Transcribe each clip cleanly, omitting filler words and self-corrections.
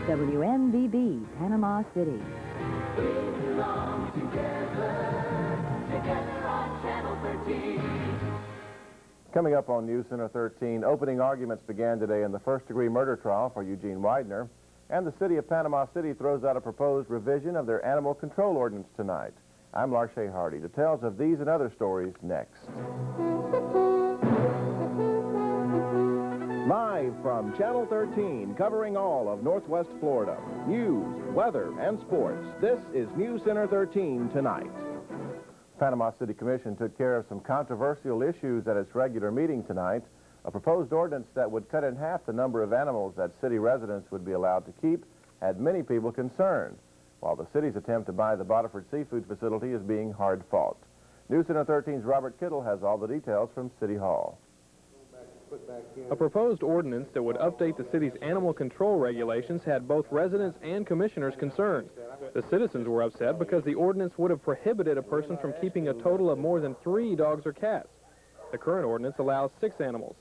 WMBB, Panama City. We belong together on Channel 13. Coming up on News Center 13, opening arguments began today in the first-degree murder trial for Eugene Widener, and the city of Panama City throws out a proposed revision of their animal control ordinance tonight. I'm Larshay Hardy. Details of these and other stories next. Live from Channel 13, covering all of Northwest Florida. News, weather, and sports. This is News Center 13 tonight. Panama City Commission took care of some controversial issues at its regular meeting tonight. A proposed ordinance that would cut in half the number of animals that city residents would be allowed to keep had many people concerned, while the city's attempt to buy the Bodiford Seafood facility is being hard-fought. News Center 13's Robert Kittle has all the details from City Hall. A proposed ordinance that would update the city's animal control regulations had both residents and commissioners concerned. The citizens were upset because the ordinance would have prohibited a person from keeping a total of more than 3 dogs or cats. The current ordinance allows 6 animals.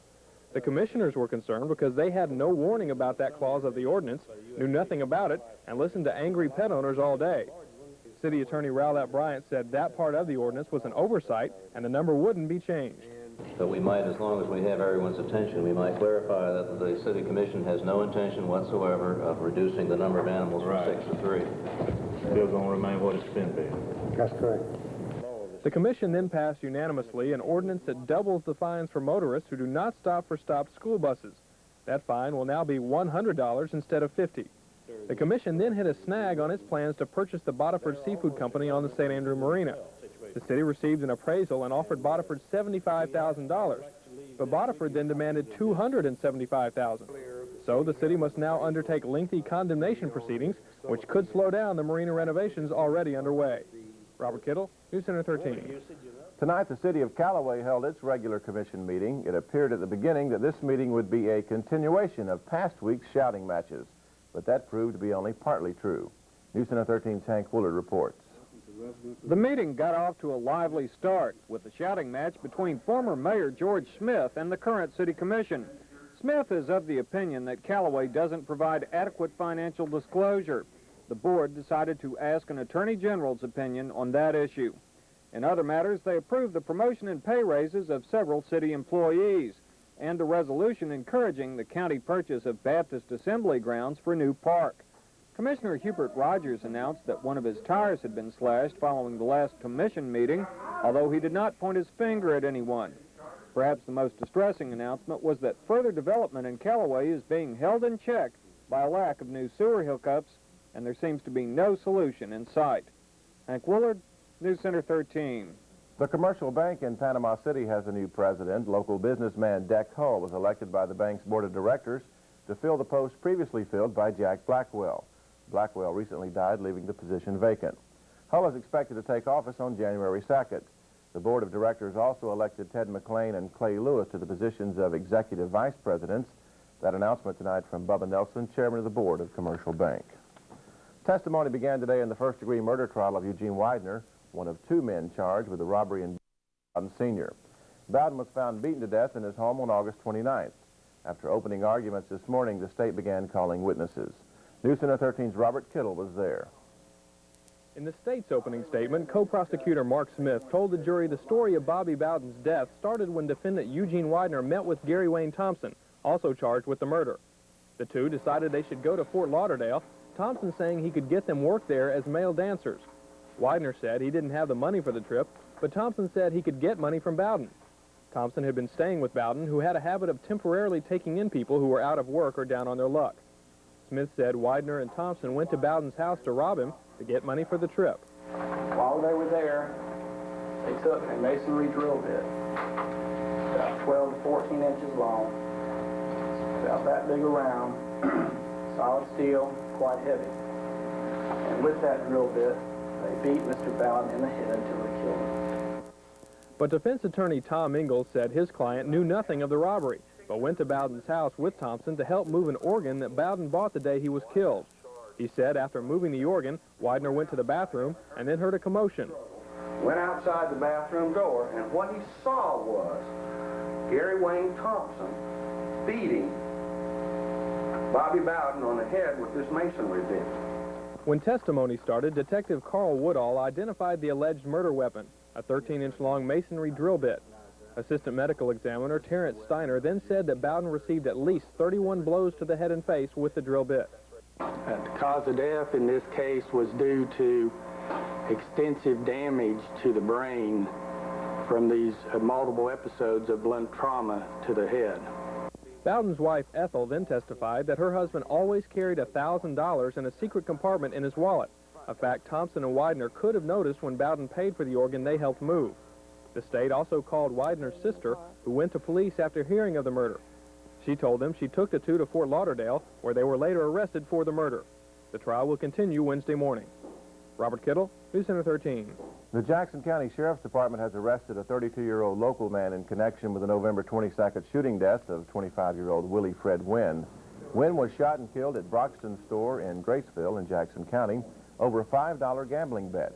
The commissioners were concerned because they had no warning about that clause of the ordinance, knew nothing about it, and listened to angry pet owners all day. City Attorney Rowlett Bryant said that part of the ordinance was an oversight and the number wouldn't be changed. But we might, as long as we have everyone's attention, we might clarify that the City Commission has no intention whatsoever of reducing the number of animals from 6 to 3. Still going to remain what it's been. That's correct. The Commission then passed unanimously an ordinance that doubles the fines for motorists who do not stop for stopped school buses. That fine will now be $100 instead of $50. The Commission then hit a snag on its plans to purchase the Bodiford Seafood Company on the St. Andrew Marina. The city received an appraisal and offered Bodiford $75,000, but Bodiford then demanded $275,000. So the city must now undertake lengthy condemnation proceedings, which could slow down the marina renovations already underway. Robert Kittle, News Center 13. Tonight, the city of Callaway held its regular commission meeting. It appeared at the beginning that this meeting would be a continuation of past week's shouting matches, but that proved to be only partly true. News Center 13's Hank Woolard reports. The meeting got off to a lively start with a shouting match between former Mayor George Smith and the current City Commission. Smith is of the opinion that Callaway doesn't provide adequate financial disclosure. The board decided to ask an Attorney General's opinion on that issue. In other matters, they approved the promotion and pay raises of several city employees and a resolution encouraging the county purchase of Baptist Assembly grounds for a new park. Commissioner Hubert Rogers announced that one of his tires had been slashed following the last commission meeting, although he did not point his finger at anyone. Perhaps the most distressing announcement was that further development in Callaway is being held in check by a lack of new sewer hookups, and there seems to be no solution in sight. Hank Woolard, News Center 13. The commercial bank in Panama City has a new president. Local businessman Deck Hull was elected by the bank's board of directors to fill the post previously filled by Jack Blackwell. Blackwell recently died, leaving the position vacant. Hull is expected to take office on January 2nd. The board of directors also elected Ted McLean and Clay Lewis to the positions of executive vice presidents. That announcement tonight from Bubba Nelson, chairman of the board of Commercial Bank. Testimony began today in the first-degree murder trial of Eugene Widener, one of 2 men charged with the robbery in Bowden Sr. Bowden was found beaten to death in his home on August 29th. After opening arguments this morning, the state began calling witnesses. News Center 13's Robert Kittle was there. In the state's opening statement, co-prosecutor Mark Smith told the jury the story of Bobby Bowden's death started when defendant Eugene Widener met with Gary Wayne Thompson, also charged with the murder. The two decided they should go to Fort Lauderdale, Thompson saying he could get them work there as male dancers. Widener said he didn't have the money for the trip, but Thompson said he could get money from Bowden. Thompson had been staying with Bowden, who had a habit of temporarily taking in people who were out of work or down on their luck. Smith said Widener and Thompson went to Bowden's house to rob him to get money for the trip. While they were there, they took a masonry drill bit, about 12 to 14 inches long, about that big around, solid steel, quite heavy. And with that drill bit, they beat Mr. Bowden in the head until they killed him. But defense attorney Tom Ingalls said his client knew nothing of the robbery, but went to Bowden's house with Thompson to help move an organ that Bowden bought the day he was killed. He said after moving the organ, Widener went to the bathroom and then heard a commotion. Went outside the bathroom door, and what he saw was Gary Wayne Thompson beating Bobby Bowden on the head with this masonry bit. When testimony started, Detective Carl Woodall identified the alleged murder weapon, a 13-inch long masonry drill bit. Assistant Medical Examiner Terrence Steiner then said that Bowden received at least 31 blows to the head and face with the drill bit. The cause of death in this case was due to extensive damage to the brain from these multiple episodes of blunt trauma to the head. Bowden's wife, Ethel, then testified that her husband always carried $1,000 in a secret compartment in his wallet, a fact Thompson and Widener could have noticed when Bowden paid for the organ they helped move. The state also called Widener's sister, who went to police after hearing of the murder. She told them she took the two to Fort Lauderdale, where they were later arrested for the murder. The trial will continue Wednesday morning. Robert Kittle, News Center 13. The Jackson County Sheriff's Department has arrested a 32-year-old local man in connection with the November 22nd shooting death of 25-year-old Willie Fred Wynn. Wynn was shot and killed at Broxton's store in Graceville in Jackson County over a $5 gambling bet.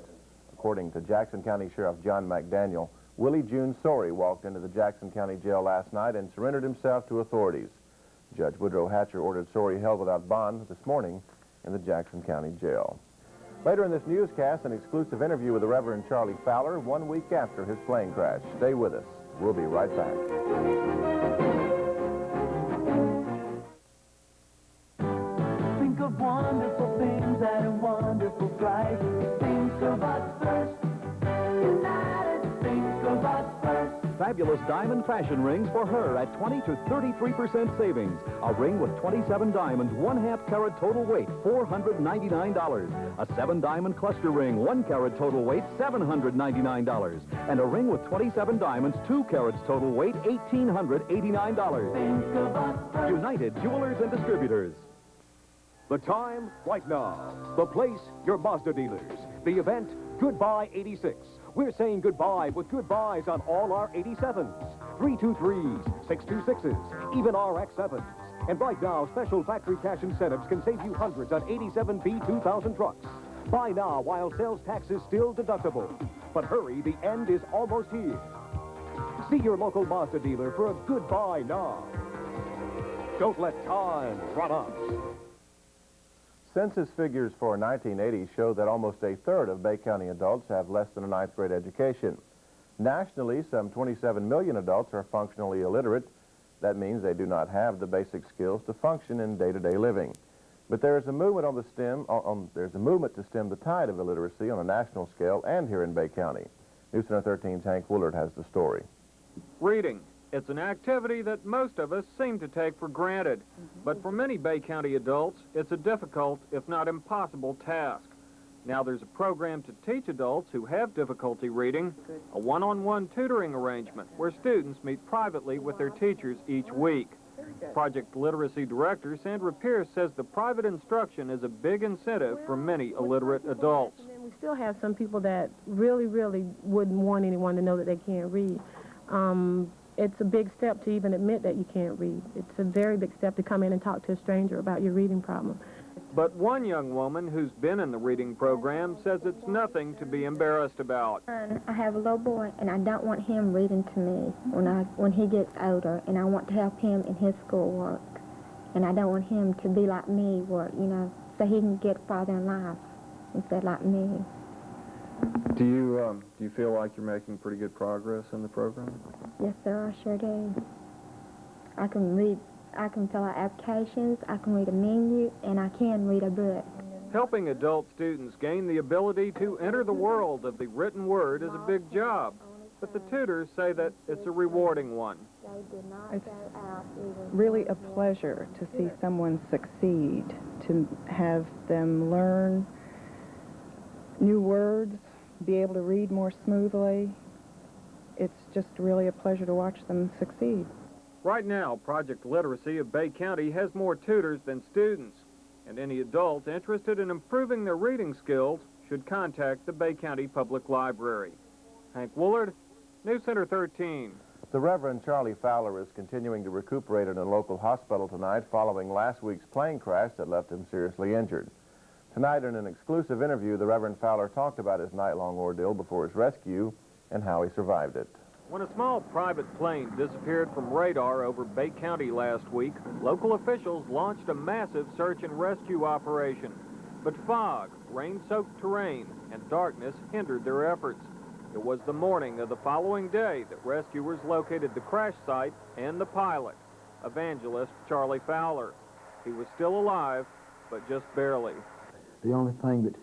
According to Jackson County Sheriff John McDaniel, Willie June Sorey walked into the Jackson County Jail last night and surrendered himself to authorities. Judge Woodrow Hatcher ordered Sorey held without bond this morning in the Jackson County Jail. Later in this newscast, an exclusive interview with the Reverend Charlie Fowler 1 week after his plane crash. Stay with us. We'll be right back. Think of wonderful things at a wonderful price. Think of us first. United, think of us first. Fabulous diamond fashion rings for her at 20 to 33% savings. A ring with 27 diamonds, 1/2 carat total weight, $499. A 7-diamond cluster ring, 1 carat total weight, $799. And a ring with 27 diamonds, 2 carats total weight, $1,889. Think of us first. United Jewelers and Distributors. The time, right now. The place, your Mazda dealers. The event, Goodbye 86. We're saying goodbye with goodbyes on all our 87s, 323s, 626s, even our X7s. And right now, special factory cash incentives can save you hundreds on 87 B2000 trucks. Buy now while sales tax is still deductible. But hurry, the end is almost here. See your local Mazda dealer for a goodbye now. Don't let time run us. Census figures for 1980 show that almost a third of Bay County adults have less than a 9th grade education. Nationally, some 27 million adults are functionally illiterate. That means they do not have the basic skills to function in day-to-day living. But there is a movement to stem the tide of illiteracy on a national scale and here in Bay County. News Center 13's Hank Woolard has the story. Reading. It's an activity that most of us seem to take for granted. But for many Bay County adults, it's a difficult, if not impossible, task. Now there's a program to teach adults who have difficulty reading, a one-on-one tutoring arrangement where students meet privately with their teachers each week. Project Literacy Director Sandra Pierce says the private instruction is a big incentive for many illiterate adults. And then we still have some people that really wouldn't want anyone to know that they can't read. It's a big step to even admit that you can't read. It's a very big step to come in and talk to a stranger about your reading problem. But one young woman who's been in the reading program says it's nothing to be embarrassed about. I have a little boy, and I don't want him reading to me when he gets older, and I want to help him in his schoolwork. And I don't want him to be like me, so he can get farther in life instead like me. Do you feel like you're making pretty good progress in the program? Yes, sir, I sure do. I can read, I can fill out applications, I can read a menu, and I can read a book. Helping adult students gain the ability to enter the world of the written word is a big job, but the tutors say that it's a rewarding one. It's really a pleasure to see someone succeed, to have them learn new words, be able to read more smoothly. It's just really a pleasure to watch them succeed. Right now, Project Literacy of Bay County has more tutors than students, and any adult interested in improving their reading skills should contact the Bay County Public Library. Hank Woolard, News Center 13. The Reverend Charlie Fowler is continuing to recuperate in a local hospital tonight following last week's plane crash that left him seriously injured. Tonight, in an exclusive interview, the Reverend Fowler talked about his night-long ordeal before his rescue and how he survived it. When a small private plane disappeared from radar over Bay County last week, local officials launched a massive search and rescue operation. But fog, rain-soaked terrain, and darkness hindered their efforts. It was the morning of the following day that rescuers located the crash site and the pilot, evangelist Charlie Fowler. He was still alive, but just barely. The only thing that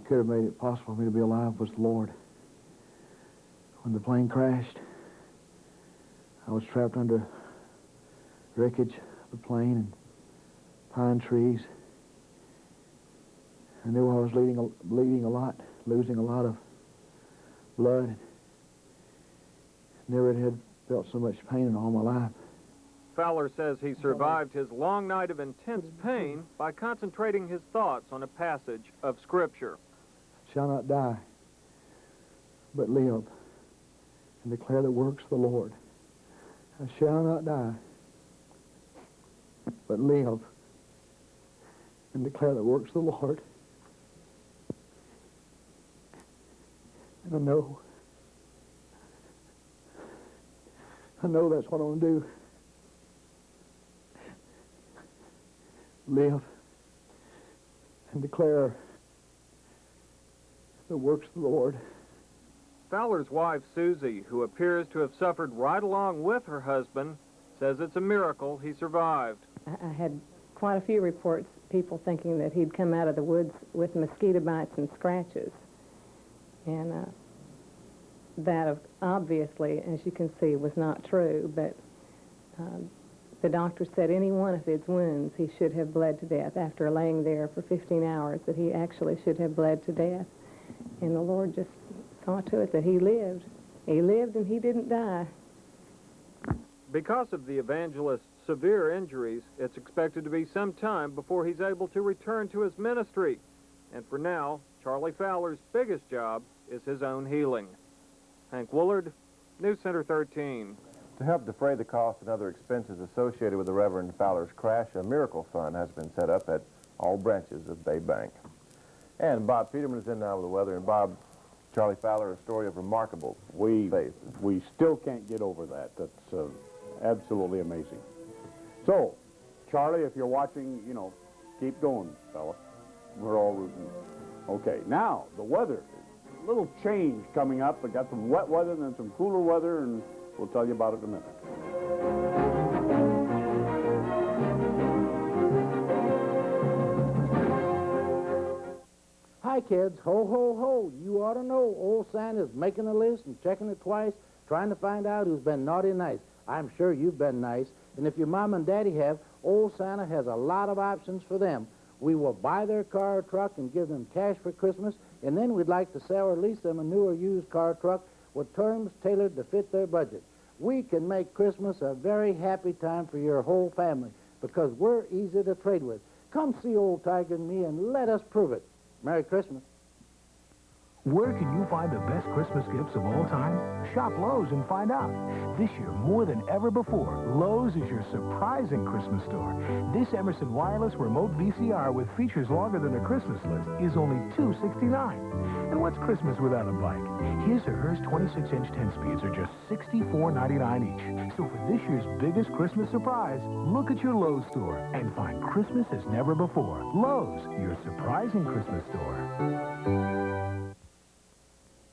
could have made it possible for me to be alive was the Lord. When the plane crashed, I was trapped under wreckage of the plane and pine trees. I knew I was bleeding a lot, losing a lot of blood. Never had felt so much pain in all my life. Fowler says he survived his long night of intense pain by concentrating his thoughts on a passage of Scripture. Shall not die, but live, and declare the works of the Lord. I shall not die, but live, and declare the works of the Lord. And I know that's what I want to do. Live and declare the works of the Lord. Fowler's wife, Susie, who appears to have suffered right along with her husband, says it's a miracle he survived. I had quite a few reports, people thinking that he'd come out of the woods with mosquito bites and scratches. And that obviously, as you can see, was not true, but the doctor said any one of his wounds he should have bled to death. After laying there for 15 hours, that he actually should have bled to death. And the Lord just saw to it that he lived. He lived and he didn't die. Because of the evangelist's severe injuries, it's expected to be some time before he's able to return to his ministry. And for now, Charlie Fowler's biggest job is his own healing. Hank Woolard, News Center 13. To help defray the cost and other expenses associated with the Reverend Fowler's crash, a miracle fund has been set up at all branches of Bay Bank. And Bob Peterman is in now with the weather. And Bob, Charlie Fowler, a story of remarkable faith. We still can't get over that. That's absolutely amazing. So, Charlie, if you're watching, keep going, fella. We're all rooting. Okay, now, the weather. A little change coming up. We got some wet weather and then some cooler weather, and we'll tell you about it in a minute. Hi, kids. Ho, ho, ho. You ought to know old Santa's making a list and checking it twice, trying to find out who's been naughty and nice. I'm sure you've been nice, and if your mom and daddy have, old Santa has a lot of options for them. We will buy their car or truck and give them cash for Christmas, and then we'd like to sell or lease them a new or used car or truck with terms tailored to fit their budget. We can make Christmas a very happy time for your whole family because we're easy to trade with. Come see old Tiger and me and let us prove it. Merry Christmas. Where can you find the best Christmas gifts of all time? Shop Lowe's and find out. This year, more than ever before, Lowe's is your surprising Christmas store. This Emerson wireless remote VCR with features longer than a Christmas list is only $269. And what's Christmas without a bike? His or hers 26-inch 10-speeds are just $64.99 each. So for this year's biggest Christmas surprise, look at your Lowe's store and find Christmas as never before. Lowe's, your surprising Christmas store.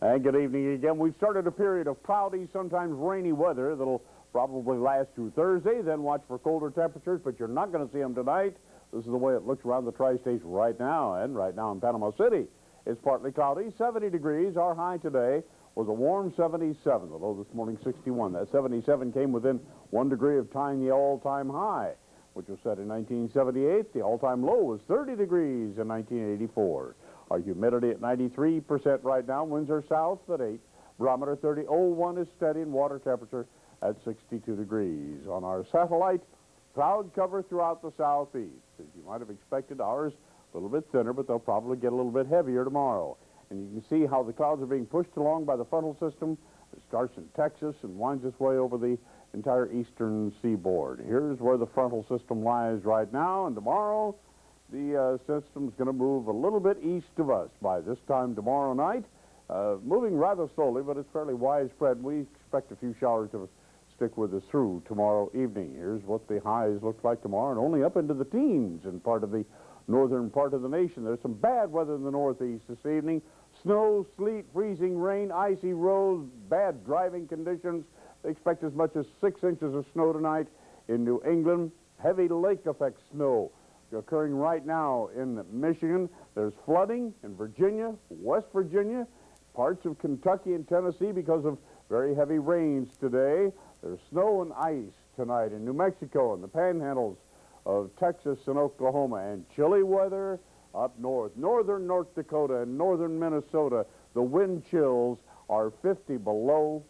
And good evening again. We've started a period of cloudy, sometimes rainy weather that'll probably last through Thursday. Then watch for colder temperatures, but you're not going to see them tonight. This is the way it looks around the tri-states right now. And right now in Panama City, it's partly cloudy, 70 degrees. Our high today was a warm 77. The low this morning, 61. That 77 came within 1 degree of tying the all-time high, which was set in 1978. The all-time low was 30 degrees in 1984. Our humidity at 93% right now. Winds are south at 8. Barometer 30.01 is steady, and water temperature at 62 degrees. On our satellite, cloud cover throughout the southeast. As you might have expected, ours a little bit thinner, but they'll probably get a little bit heavier tomorrow. And you can see how the clouds are being pushed along by the frontal system. It starts in Texas and winds its way over the entire eastern seaboard. Here's where the frontal system lies right now, and tomorrow the system's going to move a little bit east of us. By this time tomorrow night, moving rather slowly, but it's fairly widespread. We expect a few showers to stick with us through tomorrow evening. Here's what the highs look like tomorrow, and only up into the teens in part of the northern part of the nation. There's some bad weather in the northeast this evening. Snow, sleet, freezing rain, icy roads, bad driving conditions. They expect as much as 6 inches of snow tonight in New England. Heavy lake effect snow occurring right now in Michigan. There's flooding in Virginia, West Virginia, parts of Kentucky and Tennessee because of very heavy rains today. There's snow and ice tonight in New Mexico and the panhandles of Texas and Oklahoma, and chilly weather up north. Northern North Dakota and northern Minnesota, the wind chills are 50 below.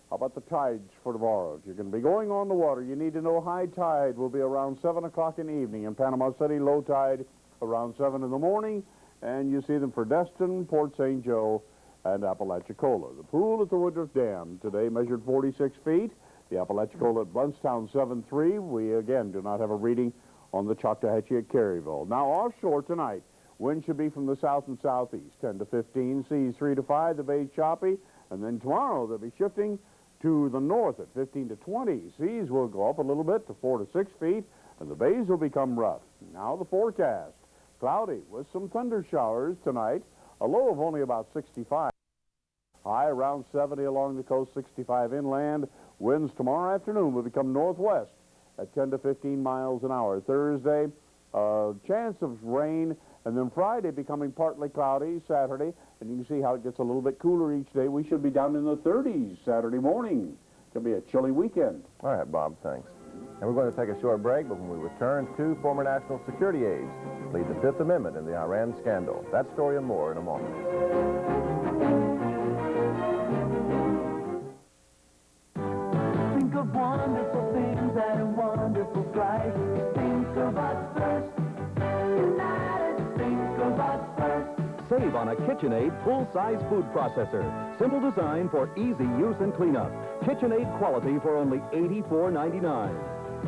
How about the tides for tomorrow? If you're going to be going on the water, you need to know high tide will be around 7 o'clock in the evening in Panama City, low tide around 7 in the morning, and you see them for Destin, Port St. Joe, and Apalachicola. The pool at the Woodruff Dam today measured 46 feet. The Apalachicola at Bluntstown 7.3. We, again, do not have a reading on the Choctawhatchee at Caryville. Now, offshore tonight, wind should be from the south and southeast, 10 to 15, seas 3 to 5, the bay's choppy. And then tomorrow, they'll be shifting to the north at 15 to 20. Seas will go up a little bit to 4 to 6 feet, and the bays will become rough. Now, the forecast. Cloudy with some thunder showers tonight, a low of only about 65. High around 70 along the coast, 65 inland. Winds tomorrow afternoon will become northwest at 10 to 15 miles an hour. Thursday, chance of rain, and then Friday becoming partly cloudy. Saturday, and you can see how it gets a little bit cooler each day. We should be down in the 30s Saturday morning. It's going to be a chilly weekend. All right, Bob, thanks. And we're going to take a short break, but when we return, 2 former national security aides plead the Fifth Amendment in the Iran scandal. That story and more in a moment. Think of wonderful things at a wonderful price. Think of us first. United, think of us first. Save on a KitchenAid full-size food processor. Simple design for easy use and cleanup. KitchenAid quality for only $84.99.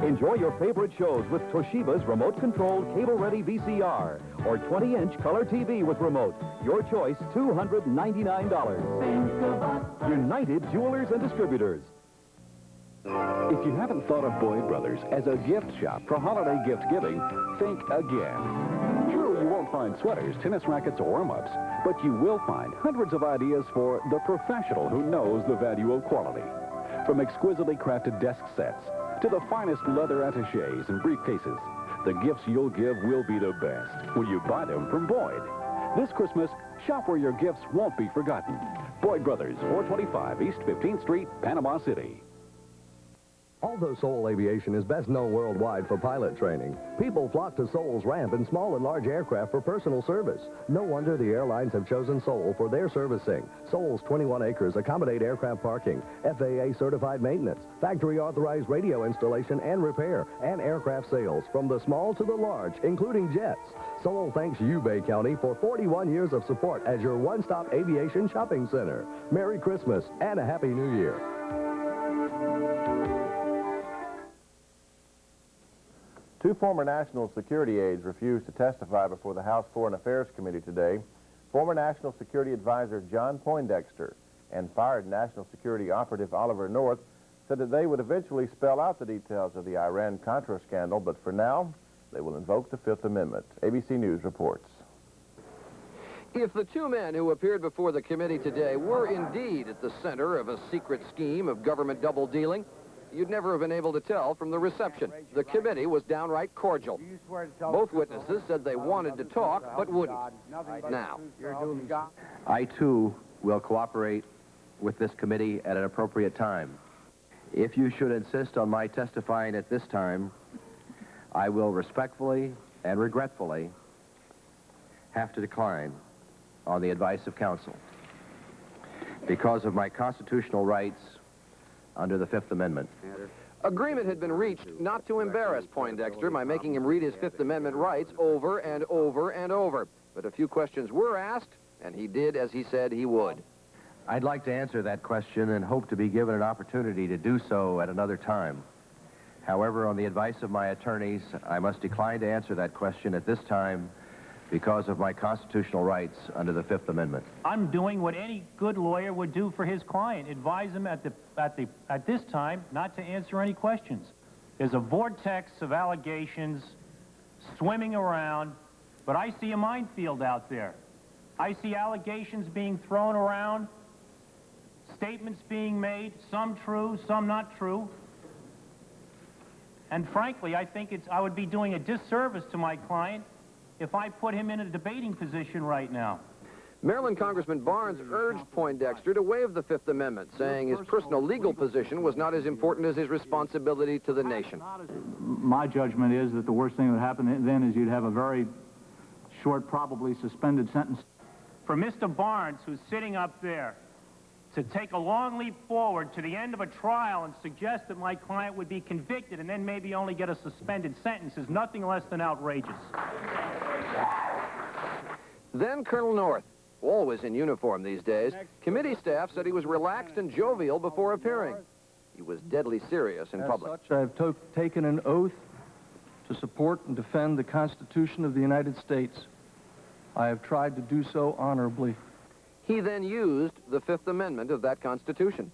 Enjoy your favorite shows with Toshiba's remote-controlled cable-ready VCR or 20-inch color TV with remote. Your choice, $299. United Jewelers and Distributors. If you haven't thought of Boyd Brothers as a gift shop for holiday gift giving, think again. True, you won't find sweaters, tennis rackets, or warm-ups, but you will find hundreds of ideas for the professional who knows the value of quality. From exquisitely crafted desk sets to the finest leather attachés and briefcases, the gifts you'll give will be the best when you buy them from Boyd. This Christmas, shop where your gifts won't be forgotten. Boyd Brothers, 425 East 15th Street, Panama City. Although Seoul Aviation is best known worldwide for pilot training, people flock to Seoul's ramp in small and large aircraft for personal service. No wonder the airlines have chosen Seoul for their servicing. Seoul's 21 acres accommodate aircraft parking, FAA-certified maintenance, factory-authorized radio installation and repair, and aircraft sales from the small to the large, including jets. Seoul thanks you, Bay County, for 41 years of support as your one-stop aviation shopping center. Merry Christmas and a Happy New Year. Two former national security aides refused to testify before the House Foreign Affairs Committee today. Former National Security Advisor John Poindexter and fired National Security Operative Oliver North said that they would eventually spell out the details of the Iran-Contra scandal, but for now, they will invoke the Fifth Amendment. ABC News reports. If the two men who appeared before the committee today were indeed at the center of a secret scheme of government double-dealing, you'd never have been able to tell from the reception. The committee was downright cordial. Both witnesses said they wanted to talk, but wouldn't. Now, I, too, will cooperate with this committee at an appropriate time. If you should insist on my testifying at this time, I will respectfully and regretfully have to decline on the advice of counsel because of my constitutional rights under the Fifth Amendment. agreement had been reached not to embarrass Poindexter by making him read his Fifth Amendment rights over and over and over. But a few questions were asked, and he did as he said he would. I'd like to answer that question and hope to be given an opportunity to do so at another time. However, on the advice of my attorneys, I must decline to answer that question at this time because of my constitutional rights under the Fifth Amendment. I'm doing what any good lawyer would do for his client, advise him at this time not to answer any questions. There's a vortex of allegations swimming around, but I see a minefield out there. I see allegations being thrown around, statements being made, some true, some not true. And frankly, I think I would be doing a disservice to my client if I put him in a debating position right now. Maryland Congressman Barnes urged Poindexter to waive the Fifth Amendment, saying his personal legal position was not as important as his responsibility to the nation. My judgment is that the worst thing that would happen then is you'd have a very short, probably suspended sentence. For Mr. Barnes, who's sitting up there, to take a long leap forward to the end of a trial and suggest that my client would be convicted and then maybe only get a suspended sentence is nothing less than outrageous. Then Colonel North, always in uniform these days, committee staff said he was relaxed and jovial before appearing. He was deadly serious in public. As such, I have taken an oath to support and defend the Constitution of the United States. I have tried to do so honorably. He then used the Fifth Amendment of that Constitution.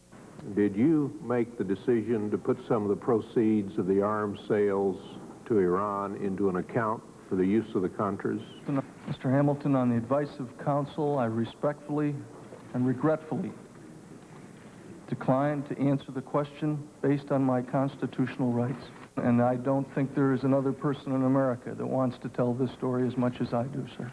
Did you make the decision to put some of the proceeds of the arms sales to Iran into an account for the use of the Contras? Mr. Hamilton, on the advice of counsel, I respectfully and regretfully decline to answer the question based on my constitutional rights. And I don't think there is another person in America that wants to tell this story as much as I do, sir.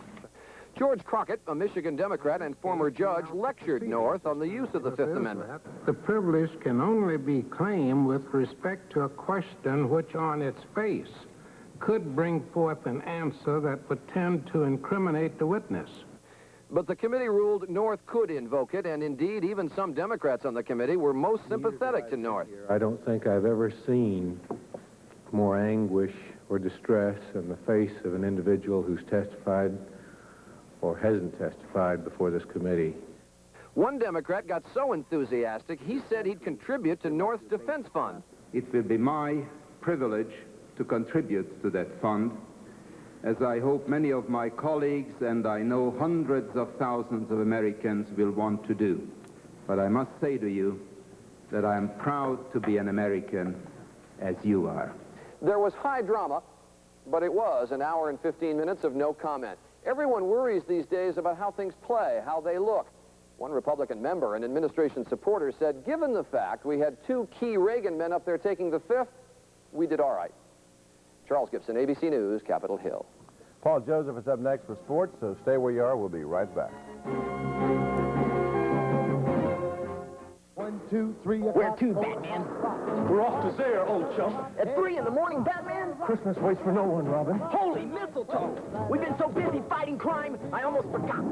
George Crockett, a Michigan Democrat and former judge, lectured North on the use of the Fifth Amendment. The privilege can only be claimed with respect to a question which on its face could bring forth an answer that would tend to incriminate the witness. But the committee ruled North could invoke it, and indeed even some Democrats on the committee were most sympathetic to North. I don't think I've ever seen more anguish or distress in the face of an individual who's testified or hasn't testified before this committee. One Democrat got so enthusiastic, he said he'd contribute to North's defense fund. It will be my privilege to contribute to that fund, as I hope many of my colleagues and I know hundreds of thousands of Americans will want to do. But I must say to you that I am proud to be an American, as you are. There was high drama, but it was an hour and 15 minutes of no comment. Everyone worries these days about how things play, how they look. One Republican member and administration supporter said, given the fact we had two key Reagan men up there taking the Fifth, we did all right. Charles Gibson, ABC News, Capitol Hill. Paul Joseph is up next for sports, so stay where you are. We'll be right back. 1, 2, 3 o'clock. Where to, Batman? We're off to Zaire, old chum. At 3 in the morning, Batman? Christmas waits for no one, Robin. Holy mistletoe! We've been so busy fighting crime, I almost forgot.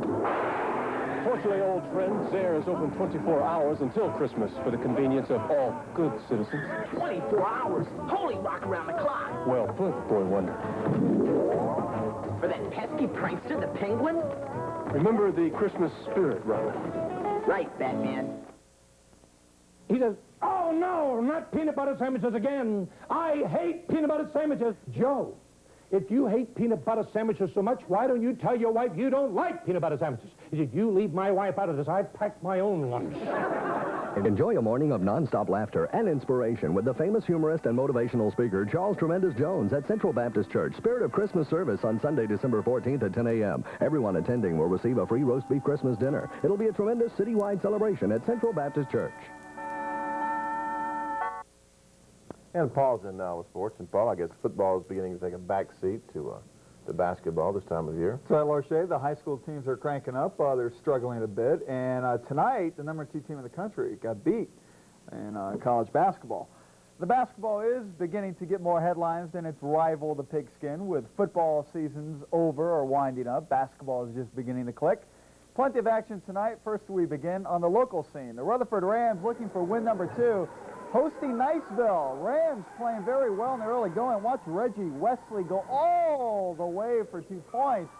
Fortunately, old friend, Zaire is open 24 hours until Christmas for the convenience of all good citizens. 24 hours? Holy rock around the clock. Well put, boy wonder. For that pesky prankster, the Penguin? Remember the Christmas spirit, Robin. Right, Batman. He says, oh, no, not peanut butter sandwiches again. I hate peanut butter sandwiches. Joe, if you hate peanut butter sandwiches so much, why don't you tell your wife you don't like peanut butter sandwiches? If you leave my wife out of this, I'd pack my own lunch. Enjoy a morning of nonstop laughter and inspiration with the famous humorist and motivational speaker Charles Tremendous Jones at Central Baptist Church. Spirit of Christmas service on Sunday, December 14th at 10 a.m. Everyone attending will receive a free roast beef Christmas dinner. It'll be a tremendous citywide celebration at Central Baptist Church. And Paul's in now with sports. And Paul, I guess football is beginning to take a back seat to basketball this time of year. That's right, Larche. The high school teams are cranking up. They're struggling a bit. And tonight, the number 2 team in the country got beat in college basketball. The basketball is beginning to get more headlines than its rival, the Pigskin. With football seasons over or winding up, basketball is just beginning to click. Plenty of action tonight. First, we begin on the local scene. The Rutherford Rams looking for win number 2. Hosting Niceville. Rams playing very well in the early going. Watch Reggie Wesley go all the way for 2 points.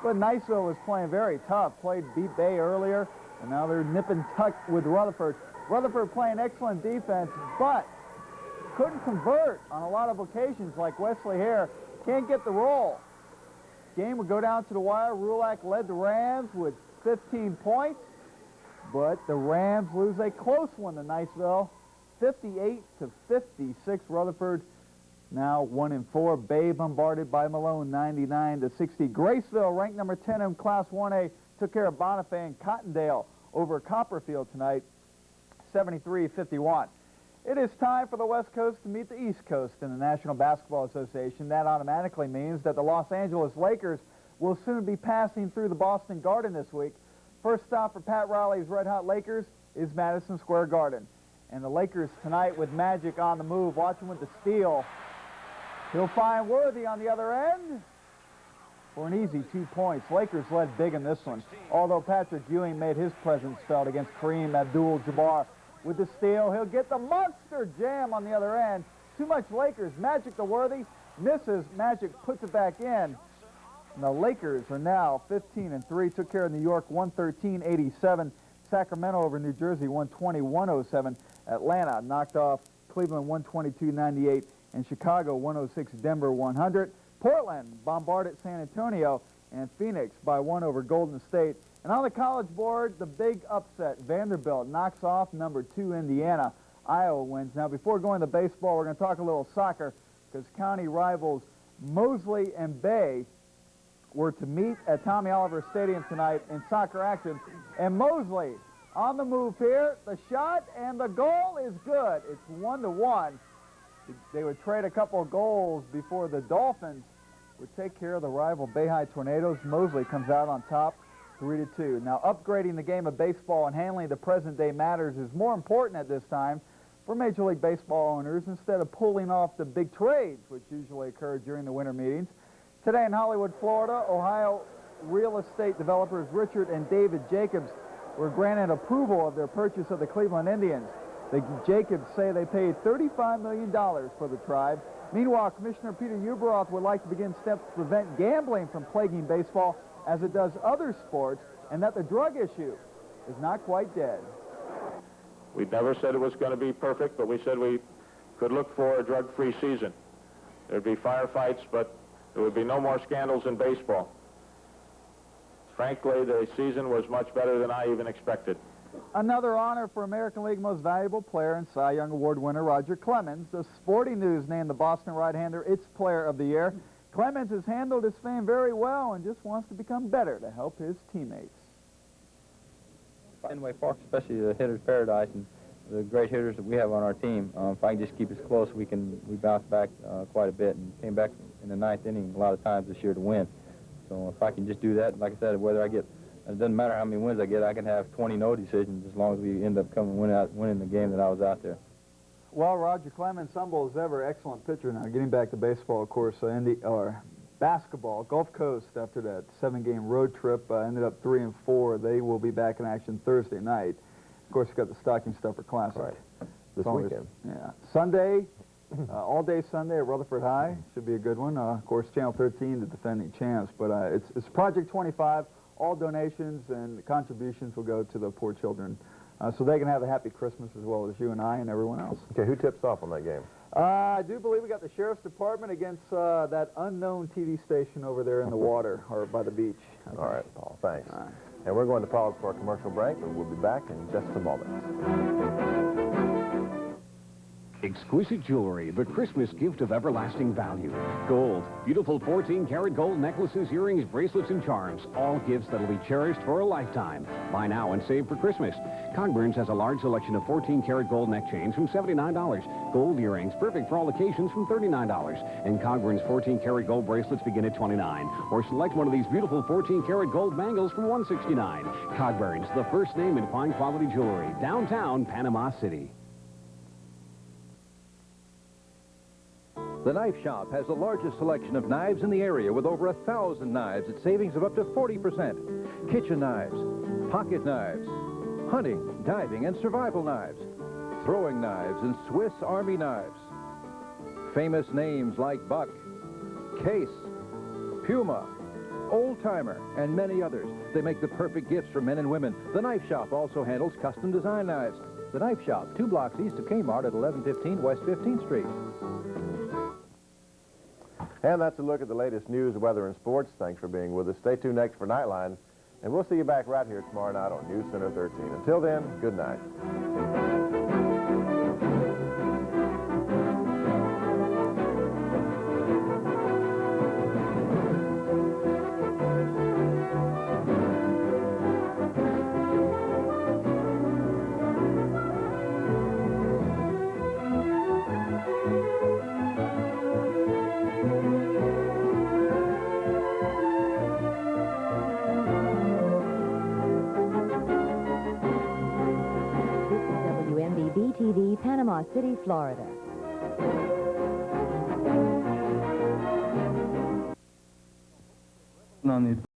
But Niceville was playing very tough. Beat Bay earlier, and now they're nip and tuck with Rutherford. Rutherford playing excellent defense, but couldn't convert on a lot of occasions like Wesley here. Can't get the roll. game would go down to the wire. Rulak led the Rams with 15 points, but the Rams lose a close one to Niceville, 58-56. Rutherford now 1-4. Bay bombarded by Malone, 99-60. Graceville, ranked number 10 in Class 1A, took care of Bonifay and Cottondale over Copperfield tonight, 73-51. It is time for the West Coast to meet the East Coast in the National Basketball Association. That automatically means that the Los Angeles Lakers will soon be passing through the Boston Garden this week. First stop for Pat Riley's Red Hot Lakers is Madison Square Garden. And the Lakers tonight with Magic on the move. Watch him with the steal. He'll find Worthy on the other end for an easy 2 points. Lakers led big in this one, although Patrick Ewing made his presence felt against Kareem Abdul-Jabbar. With the steal, he'll get the monster jam on the other end. Too much Lakers. Magic to Worthy. Misses. Magic puts it back in. And the Lakers are now 15-3. Took care of New York 113-87. Sacramento over New Jersey 120-107. Atlanta knocked off Cleveland 122-98. And Chicago 106 Denver 100. Portland bombarded San Antonio, and Phoenix by 1 over Golden State. And on the college board, the big upset. Vanderbilt knocks off number 2 Indiana. Iowa wins. Now, before going to baseball, we're going to talk a little soccer because county rivals Mosley and Bay were to meet at Tommy Oliver Stadium tonight in soccer action. And Mosley on the move here. The shot and the goal is good. It's 1-1. They would trade a couple of goals before the Dolphins would take care of the rival Bay High Tornadoes. Mosley comes out on top 3-2. Now, upgrading the game of baseball and handling the present-day matters is more important at this time for Major League Baseball owners instead of pulling off the big trades, which usually occur during the winter meetings. Today in Hollywood, Florida, Ohio real estate developers Richard and David Jacobs were granted approval of their purchase of the Cleveland Indians. The Jacobs say they paid $35 million for the tribe. Meanwhile, Commissioner Peter Uberoth would like to begin steps to prevent gambling from plaguing baseball as it does other sports, and that the drug issue is not quite dead. We never said it was going to be perfect, but we said we could look for a drug-free season. There'd be firefights, but there would be no more scandals in baseball. Frankly, the season was much better than I even expected. Another honor for American League Most Valuable Player and Cy Young Award winner Roger Clemens. The Sporting News named the Boston right-hander its Player of the Year. Clemens has handled his fame very well and just wants to become better to help his teammates. Fenway Park, especially the hitter's paradise and the great hitters that we have on our team. If I can just keep us close, we bounce back quite a bit and came back in the 9th inning a lot of times this year to win. So if I can just do that, like I said, whether I get, it doesn't matter how many wins I get, I can have 20 no decisions as long as we end up winning the game that I was out there. Well, Roger Clemens, humble as ever, excellent pitcher. Now, getting back to baseball, of course, basketball, Gulf Coast, after that 7-game road trip, ended up 3-4. They will be back in action Thursday night. Of course, you've got the Stocking Stuffer Classic. Right. This weekend. Yeah. Sunday, all-day Sunday at Rutherford High. Should be a good one. Of course, Channel 13, the defending champs. But it's Project 25. All donations and contributions will go to the poor children so they can have a happy Christmas as well as you and I and everyone else. Okay, who tips off on that game? I do believe we got the Sheriff's Department against that unknown TV station over there in the water or by the beach. Okay. All right, Paul, thanks. Right. And we're going to pause for a commercial break, and we'll be back in just a moment. Exquisite jewelry, the Christmas gift of everlasting value. Gold, beautiful 14-karat gold necklaces, earrings, bracelets, and charms. All gifts that'll be cherished for a lifetime. Buy now and save for Christmas. Cogburn's has a large selection of 14-karat gold neck chains from $79. Gold earrings, perfect for all occasions, from $39. And Cogburn's 14-karat gold bracelets begin at $29. Or select one of these beautiful 14-karat gold bangles from $169. Cogburn's, the first name in fine quality jewelry. Downtown Panama City. The Knife Shop has the largest selection of knives in the area with over 1,000 knives at savings of up to 40%. Kitchen knives, pocket knives, hunting, diving, and survival knives, throwing knives, and Swiss Army knives. Famous names like Buck, Case, Puma, Old Timer, and many others. They make the perfect gifts for men and women. The Knife Shop also handles custom design knives. The Knife Shop, 2 blocks east of Kmart at 1115 West 15th Street. And that's a look at the latest news, weather, and sports. Thanks for being with us. Stay tuned next for Nightline, and we'll see you back right here tomorrow night on News Center 13. Until then, good night. WMBB TV, Panama City, Florida. On the